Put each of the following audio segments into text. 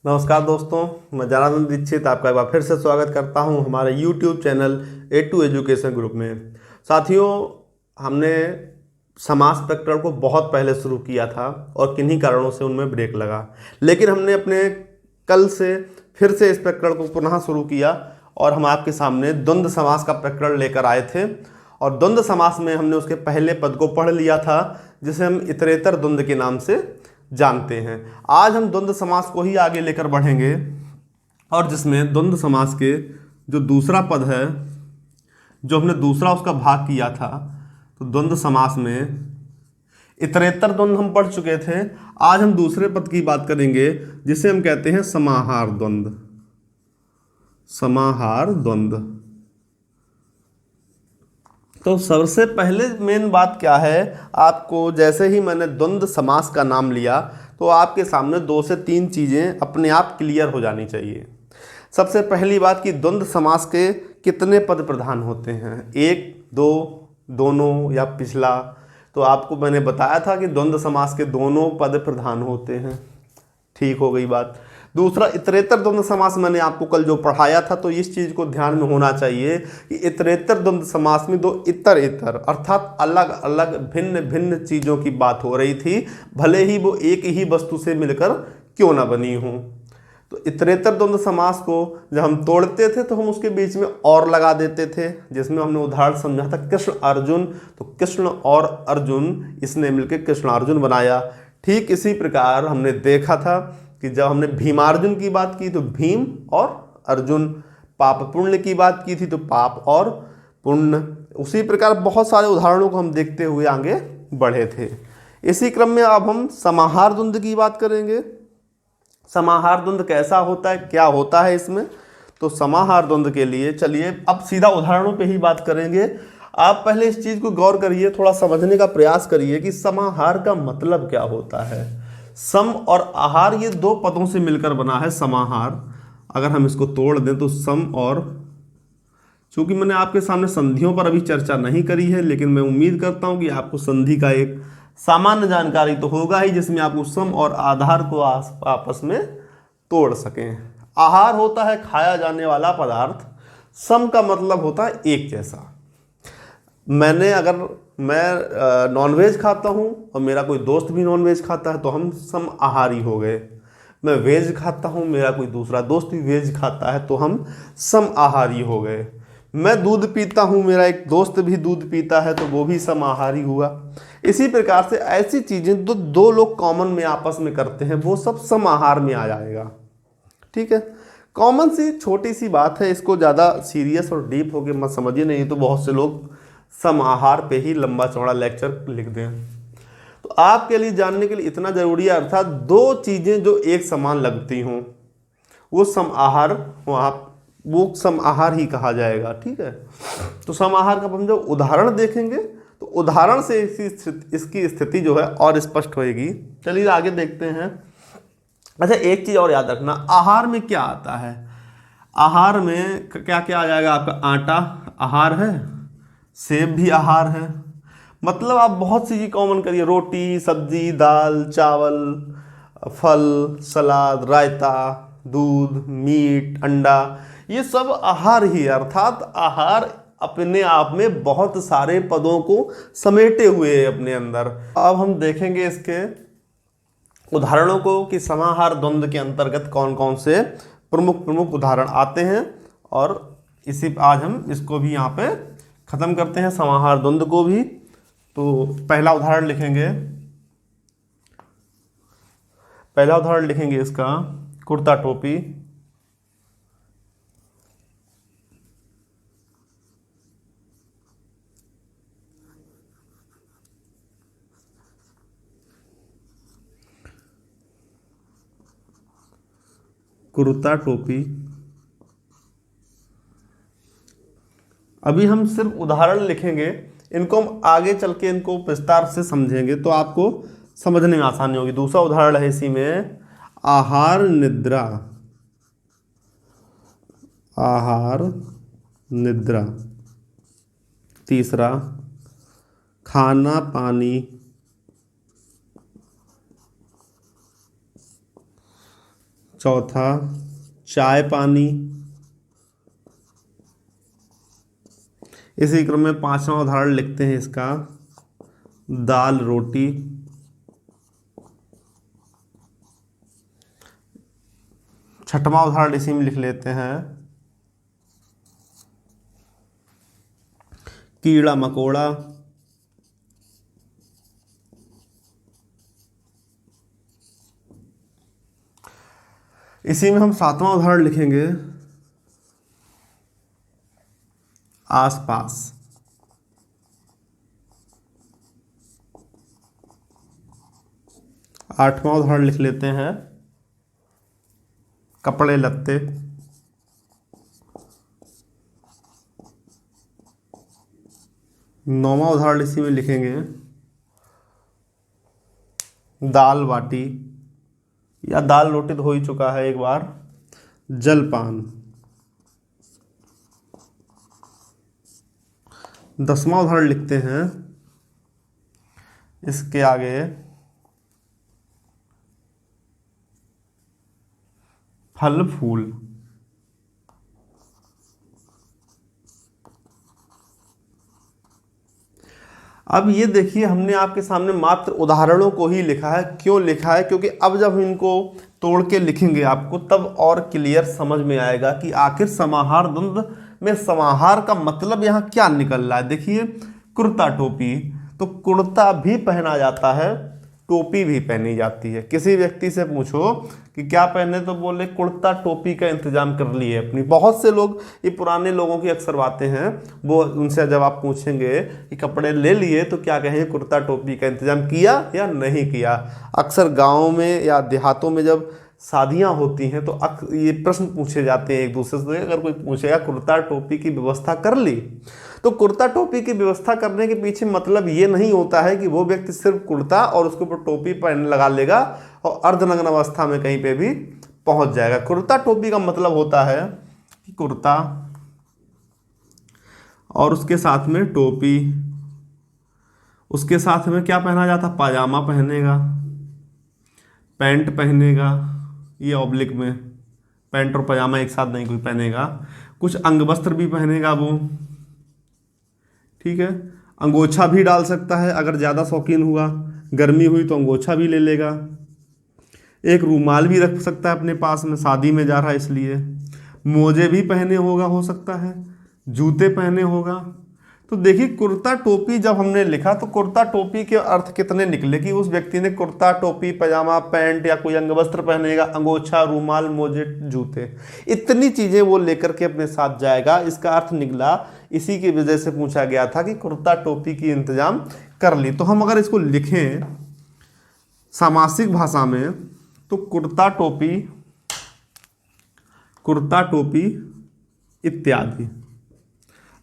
नमस्कार दोस्तों, मैं जनार्दन दीक्षित आपका एक बार फिर से स्वागत करता हूं हमारे YouTube channel A2 education group में। साथियों, हमने समास प्रकरण को बहुत पहले शुरू किया था और किन्हीं कारणों से उनमें ब्रेक लगा, लेकिन हमने अपने कल से फिर से इस प्रकरण को पुनः शुरू किया और हम आपके सामने द्वंद्व समास का प्रकरण लेकर आए थे। और द्वंद्व समास में हमने उसके पहले पद को पढ़ लिया था, जिसे हम इतरेतर द्वंद्व के नाम से जानते हैं। आज हम द्वंद्व समास को ही आगे लेकर बढ़ेंगे और जिसमें द्वंद्व समास के जो दूसरा पद है, जो हमने दूसरा उसका भाग किया था, तो द्वंद्व समास में इतरेतर द्वंद्व हम पढ़ चुके थे। आज हम दूसरे पद की बात करेंगे जिसे हम कहते हैं समाहार द्वंद्व। समाहार द्वंद्व। तो सबसे पहले मेन बात क्या है, आपको जैसे ही मैंने द्वंद्व समास का नाम लिया तो आपके सामने 2 से 3 चीज़ें अपने आप क्लियर हो जानी चाहिए। सबसे पहली बात कि द्वंद्व समास के कितने पद प्रधान होते हैं, 1, 2, दोनों या पिछला। तो आपको मैंने बताया था कि द्वंद्व समास के दोनों पद प्रधान होते हैं। ठीक हो गई बात। दूसरा, इतरेतर द्वंद्व समास मैंने आपको कल जो पढ़ाया था, तो इस चीज़ को ध्यान में होना चाहिए कि इतरेतर द्वंद्व समास में 2 इतर इतर अर्थात अलग अलग भिन्न भिन्न चीज़ों की बात हो रही थी, भले ही वो एक ही वस्तु से मिलकर क्यों ना बनी हो। तो इतरेतर द्वंद्व समास को जब हम तोड़ते थे तो हम उसके बीच में और लगा देते थे, जिसमें हमने उदाहरण समझा था कृष्ण अर्जुन। तो कृष्ण और अर्जुन, इसने मिलकर कृष्ण अर्जुन बनाया। ठीक इसी प्रकार हमने देखा था कि जब हमने भीमार्जुन की बात की तो भीम और अर्जुन, पाप पुण्य की बात की थी तो पाप और पुण्य। उसी प्रकार बहुत सारे उदाहरणों को हम देखते हुए आगे बढ़े थे। इसी क्रम में अब हम समाहार द्वंद्व की बात करेंगे। समाहार द्वंद्व कैसा होता है, क्या होता है इसमें। तो समाहार द्वंद्व के लिए चलिए अब सीधा उदाहरणों पे ही बात करेंगे। आप पहले इस चीज़ को गौर करिए, थोड़ा समझने का प्रयास करिए कि समाहार का मतलब क्या होता है। सम और आहार, ये 2 पदों से मिलकर बना है समाहार। अगर हम इसको तोड़ दें तो सम और, चूंकि मैंने आपके सामने संधियों पर अभी चर्चा नहीं करी है, लेकिन मैं उम्मीद करता हूं कि आपको संधि का एक सामान्य जानकारी तो होगा ही, जिसमें आप उस सम और आधार को आपस में तोड़ सकें। आहार होता है खाया जाने वाला पदार्थ, सम का मतलब होता है एक जैसा। अगर मैं नॉनवेज खाता हूँ और मेरा कोई दोस्त भी नॉनवेज खाता है तो हम सम आहारी हो गए। मैं वेज खाता हूँ, मेरा कोई दूसरा दोस्त भी वेज खाता है तो हम सम आहारी हो गए। मैं दूध पीता हूँ, मेरा एक दोस्त भी दूध पीता है तो वो भी सम आहारी हुआ। इसी प्रकार से ऐसी चीज़ें जो 2 लोग कॉमन में आपस में करते हैं वो सब सम आहार में आ जाएगा। ठीक है, कॉमन सी छोटी सी बात है, इसको ज़्यादा सीरियस और डीप होके मत समझिए, नहीं तो बहुत से लोग समाहार पे ही लंबा चौड़ा लेक्चर लिख दें। तो आपके लिए जानने के लिए इतना जरूरी है, अर्थात 2 चीजें जो एक समान लगती हों वो समाहार, वो समाहार ही कहा जाएगा। ठीक है, तो समाहार का हम जब उदाहरण देखेंगे तो उदाहरण से इसकी स्थिति जो है और स्पष्ट होएगी। चलिए आगे देखते हैं। अच्छा, एक चीज और याद रखना, आहार में क्या आता है। आहार में क्या क्या आ जाएगा आपका, आटा आहार है, सेब भी आहार है। मतलब आप बहुत सी चीज़ कॉमन करिए, रोटी सब्जी दाल चावल फल सलाद रायता दूध मीट अंडा, ये सब आहार ही है। अर्थात आहार अपने आप में बहुत सारे पदों को समेटे हुए है अपने अंदर। अब हम देखेंगे इसके उदाहरणों को कि समाहार द्वंद्व के अंतर्गत कौन कौन से प्रमुख प्रमुख उदाहरण आते हैं, और इसी आज हम इसको भी यहाँ पे खत्म करते हैं, समाहार द्वंद्व को भी। तो पहला उदाहरण लिखेंगे इसका, कुर्ता टोपी। कुर्ता टोपी। अभी हम सिर्फ उदाहरण लिखेंगे, इनको हम आगे चल के इनको विस्तार से समझेंगे तो आपको समझने में आसानी होगी। दूसरा उदाहरण है इसी में, आहार निद्रा। आहार निद्रा। तीसरा, खाना पानी। चौथा चाय पानी। इसी क्रम में पांचवा उदाहरण लिखते हैं इसका, दाल रोटी। छठवां उदाहरण इसी में लिख लेते हैं, कीड़ा मकोड़ा। इसी में हम सातवां उदाहरण लिखेंगे, आसपास। आठवां उदाहरण लिख लेते हैं, कपड़े लत्ते। नौवां उदाहरण इसी में लिखेंगे, दाल बाटी, या दाल रोटी तो हो ही चुका है एक बार, जलपान। 10वां उदाहरण लिखते हैं इसके आगे, फल फूल। अब ये देखिए, हमने आपके सामने मात्र उदाहरणों को ही लिखा है। क्यों लिखा है? क्योंकि अब जब हम इनको तोड़ के लिखेंगे आपको तब और क्लियर समझ में आएगा कि आखिर समाहार द्वंद्व में समाहार का मतलब यहाँ क्या निकल रहा है। देखिए, कुर्ता टोपी, तो कुर्ता भी पहना जाता है, टोपी भी पहनी जाती है। किसी व्यक्ति से पूछो कि क्या पहने, तो बोले कुर्ता टोपी का इंतजाम कर लिए अपनी। बहुत से लोग, ये पुराने लोगों की अक्सर बातें हैं, वो उनसे जब आप पूछेंगे कि कपड़े ले लिए तो क्या कहेंगे, कुर्ता टोपी का इंतजाम किया या नहीं किया। अक्सर गाँव में या देहातों में जब शादियां होती हैं तो ये प्रश्न पूछे जाते हैं एक दूसरे से। अगर कोई पूछेगा कुर्ता टोपी की व्यवस्था कर ली, तो कुर्ता टोपी की व्यवस्था करने के पीछे मतलब ये नहीं होता है कि वो व्यक्ति सिर्फ कुर्ता और उसके ऊपर टोपी पहन लगा लेगा और अर्धनग्न अवस्था में कहीं पे भी पहुंच जाएगा। कुर्ता टोपी का मतलब होता है कि कुर्ता और उसके साथ में टोपी, उसके साथ में क्या पहना जाता, पाजामा पहनेगा, पैंट पहनेगा, ये ऑब्लिक में पैंट और पजामा एक साथ नहीं कोई पहनेगा, कुछ अंग वस्त्र भी पहनेगा वो, ठीक है। अंगोछा भी डाल सकता है अगर ज़्यादा शौकीन हुआ, गर्मी हुई तो अंगोछा भी ले लेगा। एक रूमाल भी रख सकता है अपने पास में, शादी में जा रहा है इसलिए। मोजे भी पहने होगा, हो सकता है जूते पहने होगा। तो देखिए, कुर्ता टोपी जब हमने लिखा तो कुर्ता टोपी के अर्थ कितने निकले कि उस व्यक्ति ने कुर्ता टोपी पजामा पैंट या कोई अंग वस्त्र पहनेगा, अंगोछा रूमाल मोजे जूते, इतनी चीज़ें वो लेकर के अपने साथ जाएगा। इसका अर्थ निकला, इसी की वजह से पूछा गया था कि कुर्ता टोपी की इंतजाम कर ली। तो हम अगर इसको लिखें सामासिक भाषा में तो कुर्ता टोपी इत्यादि,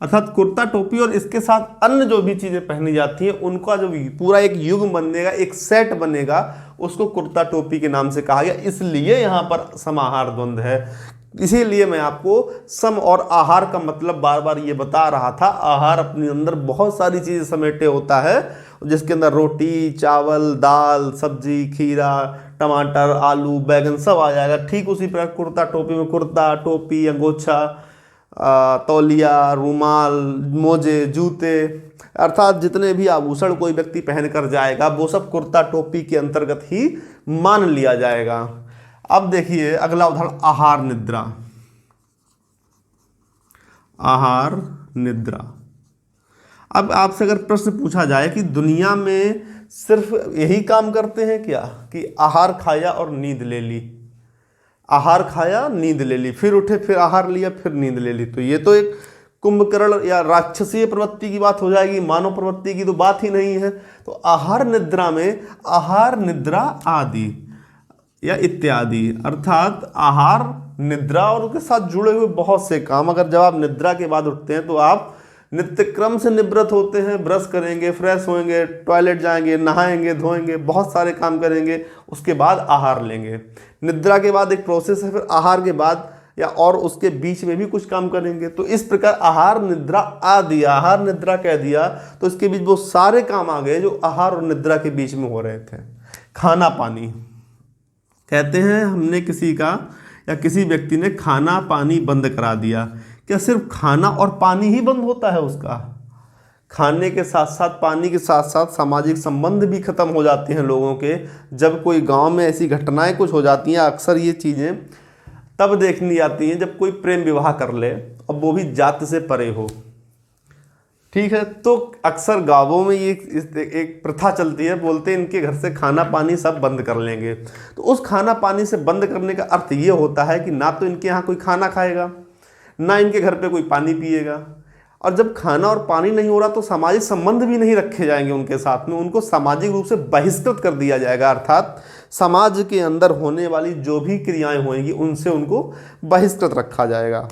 अर्थात कुर्ता टोपी और इसके साथ अन्य जो भी चीज़ें पहनी जाती हैं उनका जो पूरा एक युग बनेगा, एक सेट बनेगा, उसको कुर्ता टोपी के नाम से कहा गया। इसलिए यहाँ पर समाहार द्वंद्व है। इसीलिए मैं आपको सम और आहार का मतलब बार बार ये बता रहा था। आहार अपने अंदर बहुत सारी चीज़ें समेटे होता है, जिसके अंदर रोटी चावल दाल सब्जी खीरा टमाटर आलू बैगन सब आ जाएगा। ठीक उसी प्रकार कुर्ता टोपी में कुर्ता टोपी अंगोछा तौलिया रूमाल मोजे जूते, अर्थात जितने भी आभूषण कोई व्यक्ति पहन कर जाएगा वो सब कुर्ता टोपी के अंतर्गत ही मान लिया जाएगा। अब देखिए अगला उदाहरण, आहार निद्रा। आहार निद्रा, अब आपसे अगर प्रश्न पूछा जाए कि दुनिया में सिर्फ यही काम करते हैं क्या कि आहार खाया और नींद ले ली, आहार खाया नींद ले ली, फिर उठे फिर आहार लिया फिर नींद ले ली, तो ये तो एक कुंभकर्ण या राक्षसीय प्रवृत्ति की बात हो जाएगी, मानव प्रवृत्ति की तो बात ही नहीं है। तो आहार निद्रा में आहार निद्रा आदि या इत्यादि, अर्थात आहार निद्रा और उसके साथ जुड़े हुए बहुत से काम। अगर जब आप निद्रा के बाद उठते हैं तो आप नित्य क्रम से निवृत्त होते हैं, ब्रश करेंगे फ्रेश होएंगे टॉयलेट जाएंगे नहाएंगे धोएंगे बहुत सारे काम करेंगे, उसके बाद आहार लेंगे। निद्रा के बाद एक प्रोसेस है, फिर आहार के बाद या और उसके बीच में भी कुछ काम करेंगे। तो इस प्रकार आहार निद्रा आदि, आहार निद्रा कह दिया तो इसके बीच वो सारे काम आ गए जो आहार और निद्रा के बीच में हो रहे थे। खाना पानी, कहते हैं हमने किसी का या किसी व्यक्ति ने खाना पानी बंद करा दिया, क्या सिर्फ खाना और पानी ही बंद होता है उसका? खाने के साथ साथ, पानी के साथ साथ सामाजिक संबंध भी खत्म हो जाते हैं लोगों के। जब कोई गांव में ऐसी घटनाएं कुछ हो जाती हैं, अक्सर ये चीज़ें तब देखनी आती हैं जब कोई प्रेम विवाह कर ले और वो भी जाति से परे हो। ठीक है, तो अक्सर गांवों में ये एक प्रथा चलती है, बोलते हैं इनके घर से खाना पानी सब बंद कर लेंगे। तो उस खाना पानी से बंद करने का अर्थ ये होता है कि ना तो इनके यहाँ कोई खाना खाएगा, ना इनके घर पे कोई पानी पिएगा। और जब खाना और पानी नहीं हो रहा तो सामाजिक संबंध भी नहीं रखे जाएंगे उनके साथ में, उनको सामाजिक रूप से बहिष्कृत कर दिया जाएगा। अर्थात समाज के अंदर होने वाली जो भी क्रियाएं होंगी उनसे उनको बहिष्कृत रखा जाएगा।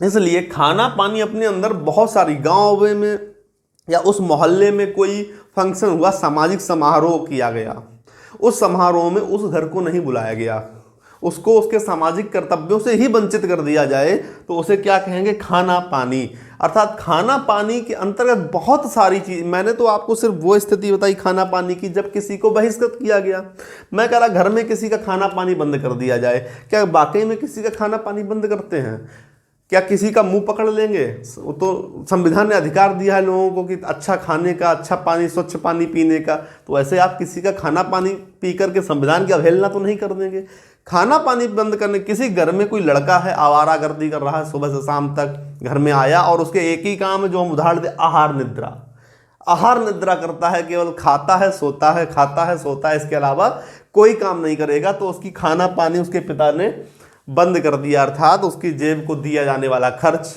इसलिए खाना पानी अपने अंदर बहुत सारी, गांव में या उस मोहल्ले में कोई फंक्शन हुआ, सामाजिक समारोह किया गया, उस समारोह में उस घर को नहीं बुलाया गया, उसको उसके सामाजिक कर्तव्यों से ही वंचित कर दिया जाए, तो उसे क्या कहेंगे? खाना पानी। अर्थात खाना पानी के अंतर्गत बहुत सारी चीज, मैंने तो आपको सिर्फ वो स्थिति बताई खाना पानी की जब किसी को बहिष्कृत किया गया। मैं कह रहा घर में किसी का खाना पानी बंद कर दिया जाए, क्या वाकई में किसी का खाना पानी बंद करते हैं? क्या किसी का मुंह पकड़ लेंगे? वो तो संविधान ने अधिकार दिया है लोगों को कि अच्छा खाने का, अच्छा पानी, स्वच्छ पानी पीने का, तो ऐसे आप किसी का खाना पानी पी करके संविधान की अवहेलना तो नहीं कर देंगे। खाना पानी बंद करने, किसी घर में कोई लड़का है आवारागर्दी कर रहा है, सुबह से शाम तक घर में आया और उसके एक ही काम है जो हम उदाहरण दे, आहार निद्रा। आहार निद्रा करता है, केवल खाता है सोता है, खाता है सोता है, इसके अलावा कोई काम नहीं करेगा, तो उसकी खाना पानी उसके पिता ने बंद कर दिया। अर्थात उसकी जेब को दिया जाने वाला खर्च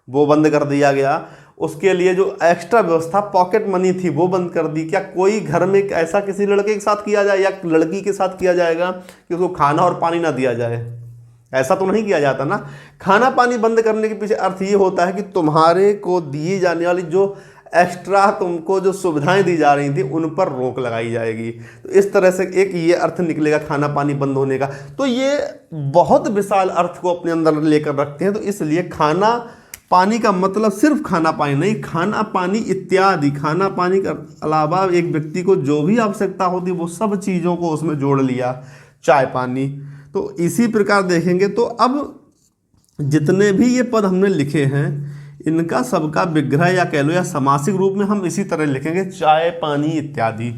वो बंद कर दिया गया, उसके लिए जो एक्स्ट्रा व्यवस्था पॉकेट मनी थी वो बंद कर दी। क्या कोई घर में ऐसा किसी लड़के के साथ किया जाए या लड़की के साथ किया जाएगा कि उसको खाना और पानी ना दिया जाए? ऐसा तो नहीं किया जाता ना। खाना पानी बंद करने के पीछे अर्थ ये होता है कि तुम्हारे को दी जाने वाली जो एक्स्ट्रा तुमको जो सुविधाएं दी जा रही थी उन पर रोक लगाई जाएगी। तो इस तरह से एक ये अर्थ निकलेगा खाना पानी बंद होने का। तो ये बहुत विशाल अर्थ को अपने अंदर लेकर रखते हैं। तो इसलिए खाना पानी का मतलब सिर्फ खाना पानी नहीं, खाना पानी इत्यादि, खाना पानी के अलावा एक व्यक्ति को जो भी आवश्यकता होती वो सब चीज़ों को उसमें जोड़ लिया, चाय पानी। तो इसी प्रकार देखेंगे तो अब जितने भी ये पद हमने लिखे हैं इनका सबका विग्रह या कह लो या समासिक रूप में हम इसी तरह लिखेंगे, चाय पानी इत्यादि।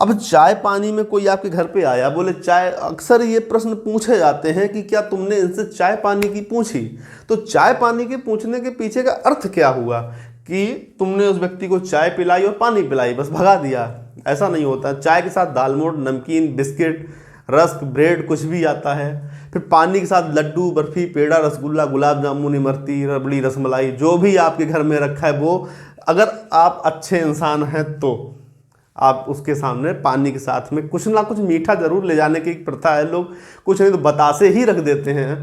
अब चाय पानी में कोई आपके घर पे आया, बोले चाय, अक्सर ये प्रश्न पूछे जाते हैं कि क्या तुमने इनसे चाय पानी की पूछी? तो चाय पानी के पूछने के पीछे का अर्थ क्या हुआ कि तुमने उस व्यक्ति को चाय पिलाई और पानी पिलाई, बस भगा दिया? ऐसा नहीं होता। चाय के साथ दाल मोठ, नमकीन, बिस्किट, रस्क, ब्रेड, कुछ भी आता है। फिर पानी के साथ लड्डू, बर्फी, पेड़ा, रसगुल्ला, गुलाब जामुन, इमरती, रबड़ी, रसमलाई, जो भी आपके घर में रखा है वो, अगर आप अच्छे इंसान हैं तो आप उसके सामने पानी के साथ में कुछ ना कुछ मीठा जरूर ले जाने की प्रथा है। लोग कुछ नहीं तो बतासे ही रख देते हैं।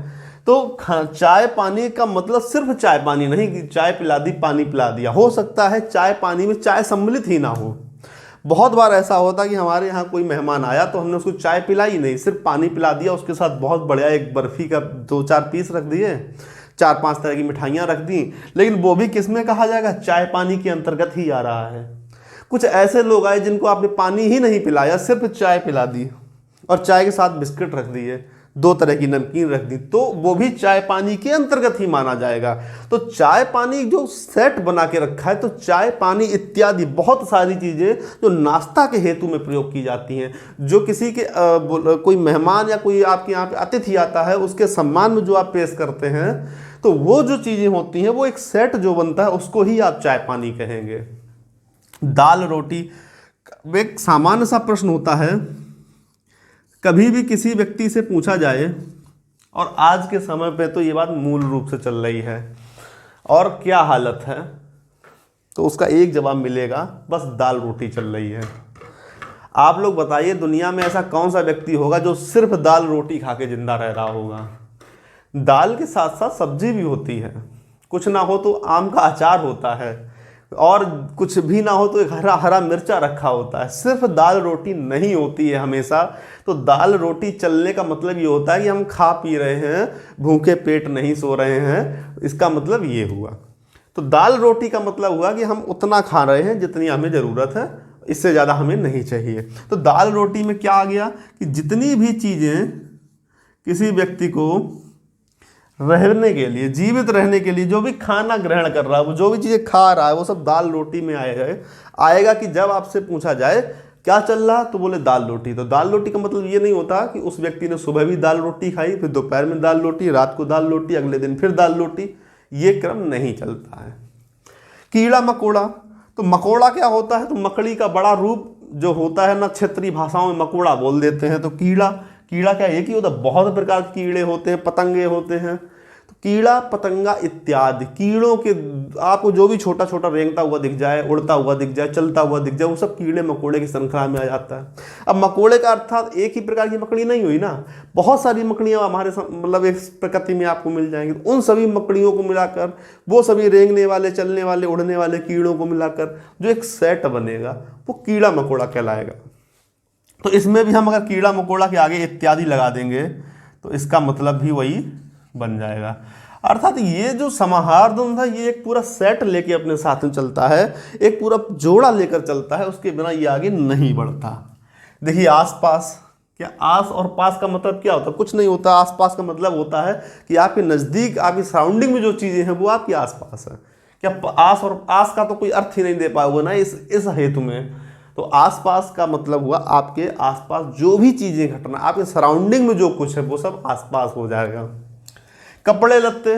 तो चाय पानी का मतलब सिर्फ चाय पानी नहीं कि चाय पिला दी, पानी पिला दिया। हो सकता है चाय पानी में चाय सम्मिलित ही ना हो। बहुत बार ऐसा होता कि हमारे यहाँ कोई मेहमान आया तो हमने उसको चाय पिलाई नहीं, सिर्फ पानी पिला दिया, उसके साथ बहुत बढ़िया एक बर्फ़ी का 2-4 पीस रख दिए, 4-5 तरह की मिठाइयाँ रख दी, लेकिन वो भी किस में कहा जाएगा? चाय पानी के अंतर्गत ही आ रहा है। कुछ ऐसे लोग आए जिनको आपने पानी ही नहीं पिलाया, सिर्फ चाय पिला दी और चाय के साथ बिस्किट रख दिए, 2 तरह की नमकीन रख दी, तो वो भी चाय पानी के अंतर्गत ही माना जाएगा। तो चाय पानी जो सेट बना के रखा है, तो चाय पानी इत्यादि बहुत सारी चीज़ें जो नाश्ता के हेतु में प्रयोग की जाती हैं, जो किसी के कोई मेहमान या कोई आपके यहाँ पे अतिथि आता है उसके सम्मान में जो आप पेश करते हैं, तो वो जो चीज़ें होती हैं वो एक सेट जो बनता है उसको ही आप चाय पानी कहेंगे। दाल रोटी, एक सामान्य सा प्रश्न होता है, कभी भी किसी व्यक्ति से पूछा जाए, और आज के समय पे तो ये बात मूल रूप से चल रही है, और क्या हालत है, तो उसका एक जवाब मिलेगा, बस दाल रोटी चल रही है। आप लोग बताइए दुनिया में ऐसा कौन सा व्यक्ति होगा जो सिर्फ दाल रोटी खा के जिंदा रह रहा होगा? दाल के साथ साथ सब्जी भी होती है, कुछ ना हो तो आम का अचार होता है, और कुछ भी ना हो तो एक हरा हरा मिर्चा रखा होता है। सिर्फ दाल रोटी नहीं होती है हमेशा। तो दाल रोटी चलने का मतलब ये होता है कि हम खा पी रहे हैं, भूखे पेट नहीं सो रहे हैं, इसका मतलब ये हुआ। तो दाल रोटी का मतलब हुआ कि हम उतना खा रहे हैं जितनी हमें ज़रूरत है, इससे ज़्यादा हमें नहीं चाहिए। तो दाल रोटी में क्या आ गया कि जितनी भी चीज़ें किसी व्यक्ति को रहने के लिए, जीवित रहने के लिए जो भी खाना ग्रहण कर रहा है, वो जो भी चीज़ें खा रहा है, वो सब दाल रोटी में आएगा कि जब आपसे पूछा जाए क्या चल रहा तो बोले दाल रोटी। तो दाल रोटी का मतलब ये नहीं होता कि उस व्यक्ति ने सुबह भी दाल रोटी खाई, फिर दोपहर में दाल रोटी, रात को दाल रोटी, अगले दिन फिर दाल रोटी, ये क्रम नहीं चलता है। कीड़ा मकोड़ा, तो मकोड़ा क्या होता है, तो मकड़ी का बड़ा रूप जो होता है ना, क्षेत्रीय भाषाओं में मकोड़ा बोल देते हैं। तो कीड़ा क्या एक ही होता है, बहुत प्रकार के कीड़े होते हैं, पतंगे होते हैं। तो कीड़ा पतंगा इत्यादि कीड़ों के, आपको जो भी छोटा छोटा रेंगता हुआ दिख जाए, उड़ता हुआ दिख जाए, चलता हुआ दिख जाए, वो सब कीड़े मकोड़े की श्रृंखला में आ जाता है। अब मकोड़े का अर्थात एक ही प्रकार की मकड़ी नहीं हुई ना, बहुत सारी मकड़ियाँ हमारे मतलब एक प्रकृति में आपको मिल जाएंगी। उन सभी मकड़ियों को मिलाकर, वो सभी रेंगने वाले, चलने वाले, उड़ने वाले कीड़ों को मिलाकर जो एक सेट बनेगा, वो कीड़ा मकोड़ा कहलाएगा। तो इसमें भी हम अगर कीड़ा मकोड़ा के आगे इत्यादि लगा देंगे तो इसका मतलब भी वही बन जाएगा। अर्थात ये जो समाहार द्वंद्व है, ये एक पूरा सेट लेके अपने साथ में चलता है, एक पूरा जोड़ा लेकर चलता है, उसके बिना ये आगे नहीं बढ़ता। देखिए आसपास, क्या आस और पास का मतलब क्या होता है? कुछ नहीं होता। आसपास का मतलब होता है कि आपके नज़दीक, आपकी सराउंडिंग में जो चीज़ें हैं वो आपके आसपास है। क्या आस और आस का तो कोई अर्थ ही नहीं दे पाओगे ना इस हेतु में। तो आसपास का मतलब हुआ आपके आसपास जो भी चीज़ें घटना, आपके सराउंडिंग में जो कुछ है वो सब आसपास हो जाएगा। कपड़े लत्ते,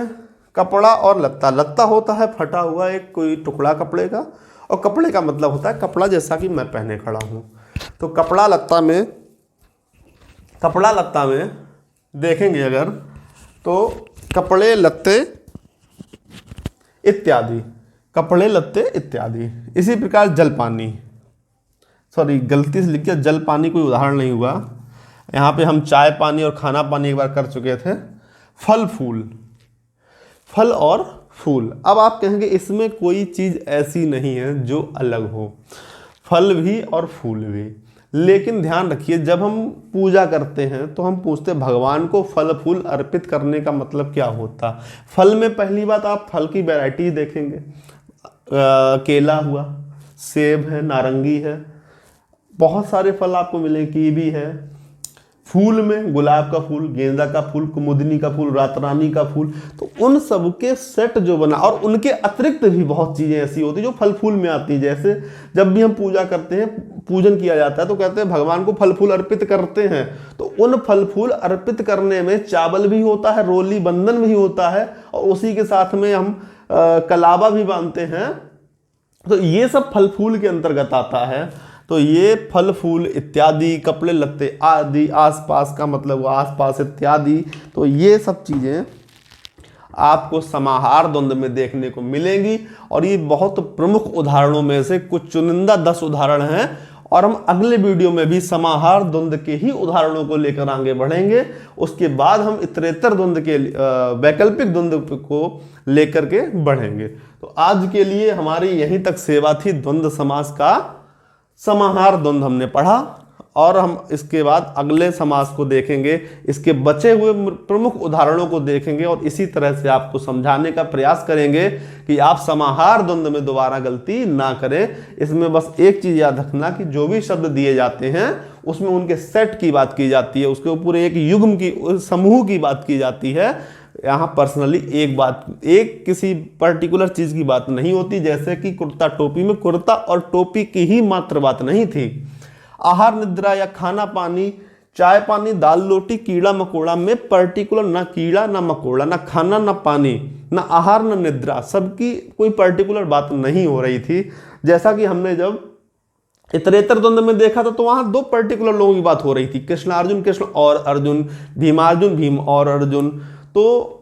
कपड़ा और लत्ता, लत्ता होता है फटा हुआ एक कोई टुकड़ा कपड़े का, और कपड़े का मतलब होता है कपड़ा जैसा कि मैं पहने खड़ा हूँ। तो कपड़ा लत्ता में देखेंगे अगर, तो कपड़े लत्ते इत्यादि, कपड़े लत्ते इत्यादि। इसी प्रकार जल पानी, सॉरी गलती से लिख दिया, जल पानी कोई उदाहरण नहीं हुआ, यहाँ पे हम चाय पानी और खाना पानी एक बार कर चुके थे। फल फूल, फल और फूल, अब आप कहेंगे इसमें कोई चीज़ ऐसी नहीं है जो अलग हो, फल भी और फूल भी। लेकिन ध्यान रखिए, जब हम पूजा करते हैं तो हम पूछते हैं भगवान को फल फूल अर्पित करने का मतलब क्या होता। फल में पहली बात आप फल की वैरायटी देखेंगे, केला हुआ, सेब है, नारंगी है, बहुत सारे फल आपको मिलेंगे, कीवी है। फूल में गुलाब का फूल, गेंदा का फूल, कुमुदनी का फूल, रातरानी का फूल, तो उन सब के सेट जो बना, और उनके अतिरिक्त भी बहुत चीज़ें ऐसी होती जो फल फूल में आती हैं। जैसे जब भी हम पूजा करते हैं, पूजन किया जाता है, तो कहते हैं भगवान को फल फूल अर्पित करते हैं। तो उन फल फूल अर्पित करने में चावल भी होता है, रोली बंधन भी होता है, और उसी के साथ में हम कलावा भी बांधते हैं। तो ये सब फल फूल के अंतर्गत आता है। तो ये फल फूल इत्यादि, कपड़े लत्ते आदि, आसपास का मतलब हुआ आसपास इत्यादि। तो ये सब चीज़ें आपको समाहार द्वंद्व में देखने को मिलेंगी, और ये बहुत प्रमुख उदाहरणों में से कुछ चुनिंदा 10 उदाहरण हैं, और हम अगले वीडियो में भी समाहार द्वंद्व के ही उदाहरणों को लेकर आगे बढ़ेंगे। उसके बाद हम इतरेतर द्वंद्व के वैकल्पिक द्वंद्व को लेकर के बढ़ेंगे। तो आज के लिए हमारी यहीं तक सेवा थी। द्वंद्व समास का समाहार द्वंद्व हमने पढ़ा, और हम इसके बाद अगले समास को देखेंगे, इसके बचे हुए प्रमुख उदाहरणों को देखेंगे, और इसी तरह से आपको समझाने का प्रयास करेंगे कि आप समाहार द्वंद्व में दोबारा गलती ना करें। इसमें बस एक चीज़ याद रखना कि जो भी शब्द दिए जाते हैं उसमें उनके सेट की बात की जाती है, उसके ऊपर एक युग्म की, समूह की बात की जाती है। यहाँ पर्सनली एक किसी पर्टिकुलर चीज़ की बात नहीं होती। जैसे कि कुर्ता टोपी में कुर्ता और टोपी की ही मात्र बात नहीं थी। आहार निद्रा या खाना पानी, चाय पानी, दाल रोटी, कीड़ा मकोड़ा में पर्टिकुलर ना कीड़ा ना मकोड़ा, ना खाना ना पानी, ना आहार ना निद्रा, सबकी कोई पर्टिकुलर बात नहीं हो रही थी। जैसा कि हमने जब इतरेतर द्वंद्व में देखा था, तो वहां 2 पर्टिकुलर लोगों की बात हो रही थी, कृष्ण अर्जुन, कृष्ण और अर्जुन, भीमार्जुन, भीम और अर्जुन। तो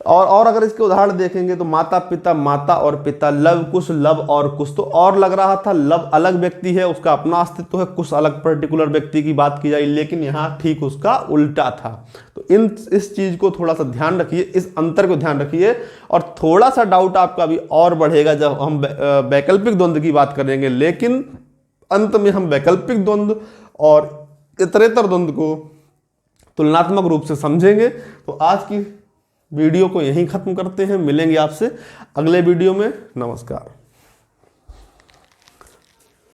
और अगर इसके उदाहरण देखेंगे तो माता पिता, माता और पिता, लव कुश, लव और कुश। तो और लग रहा था लव अलग व्यक्ति है, उसका अपना अस्तित्व है, कुश अलग पर्टिकुलर व्यक्ति की बात की जाए, लेकिन यहाँ ठीक उसका उल्टा था। तो इस चीज को थोड़ा सा ध्यान रखिए, इस अंतर को ध्यान रखिए, और थोड़ा सा डाउट आपका अभी और बढ़ेगा जब हम वैकल्पिक द्वंद्व की बात करेंगे। लेकिन अंत में हम वैकल्पिक द्वंद्व और इतरेतर द्वंद्व को तुलनात्मक रूप से समझेंगे। तो आज की वीडियो को यहीं खत्म करते हैं, मिलेंगे आपसे अगले वीडियो में। नमस्कार।